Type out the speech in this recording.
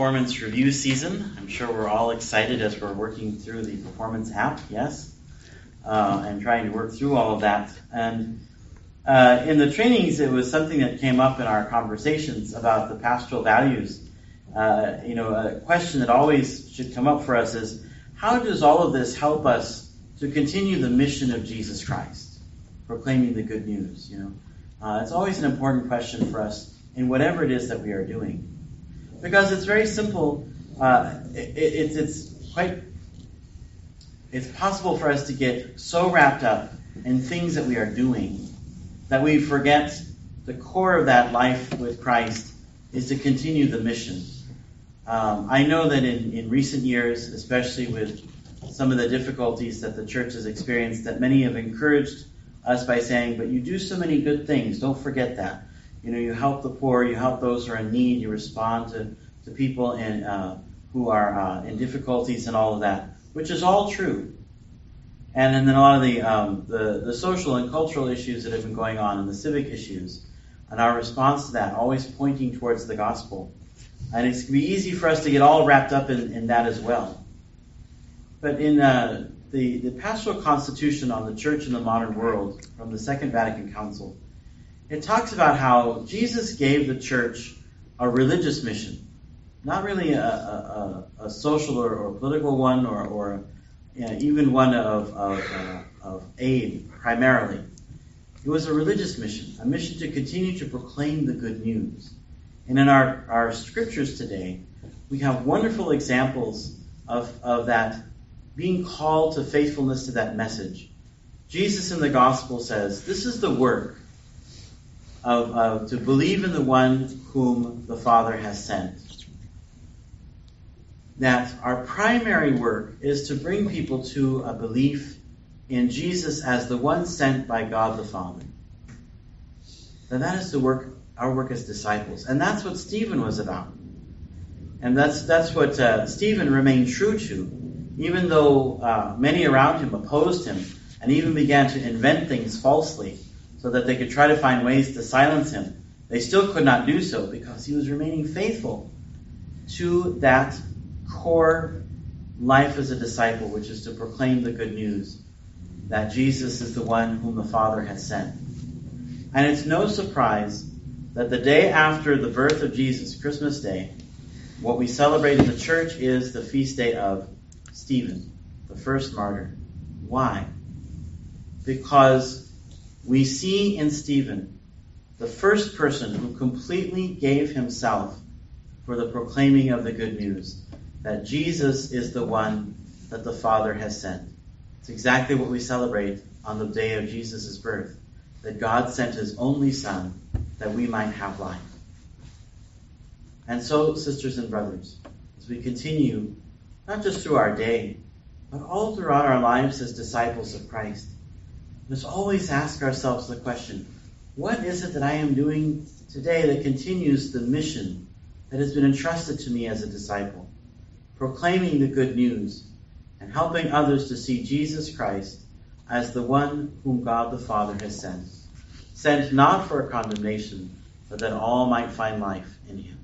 Performance review season. I'm sure we're all excited as we're working through the performance app, yes, and trying to work through all of that. And in the trainings, it was something that came up in our conversations about the pastoral values. A question that always should come up for us is, how does all of this help us to continue the mission of Jesus Christ, proclaiming the good news? It's always an important question for us in whatever it is that we are doing. Because it's very simple. It's possible for us to get so wrapped up in things that we are doing that we forget the core of that life with Christ is to continue the mission. I know that in recent years, especially with some of the difficulties that the church has experienced, that many have encouraged us by saying, but you do so many good things, don't forget that. You help the poor, you help those who are in need, you respond to people who are in difficulties and all of that, which is all true. And then a lot of the social and cultural issues that have been going on and the civic issues, and our response to that, always pointing towards the gospel. And it can be easy for us to get all wrapped up in that as well. But in the Pastoral Constitution on the Church in the Modern World from the Second Vatican Council, it talks about how Jesus gave the church a religious mission, not really a social or political one, or even one of aid primarily. It was a religious mission, a mission to continue to proclaim the good news. And in our scriptures today, we have wonderful examples of that being called to faithfulness to that message. Jesus in the gospel says, this is the work of to believe in the one whom the Father has sent. That our primary work is to bring people to a belief in Jesus as the one sent by God the Father. That is our work as disciples. And that's what Stephen was about. And that's what Stephen remained true to, even though many around him opposed him and even began to invent things falsely so that they could try to find ways to silence him. They still could not do so because he was remaining faithful to that core life as a disciple, which is to proclaim the good news that Jesus is the one whom the Father has sent. And it's no surprise that the day after the birth of Jesus, Christmas Day, what we celebrate in the church is the feast day of Stephen, the first martyr. Why? Because we see in Stephen the first person who completely gave himself for the proclaiming of the good news, that Jesus is the one that the Father has sent. It's exactly what we celebrate on the day of Jesus' birth, that God sent his only Son that we might have life. And so, sisters and brothers, as we continue, not just through our day, but all throughout our lives as disciples of Christ, let's always ask ourselves the question, what is it that I am doing today that continues the mission that has been entrusted to me as a disciple? Proclaiming the good news and helping others to see Jesus Christ as the one whom God the Father has sent. Sent not for condemnation, but that all might find life in him.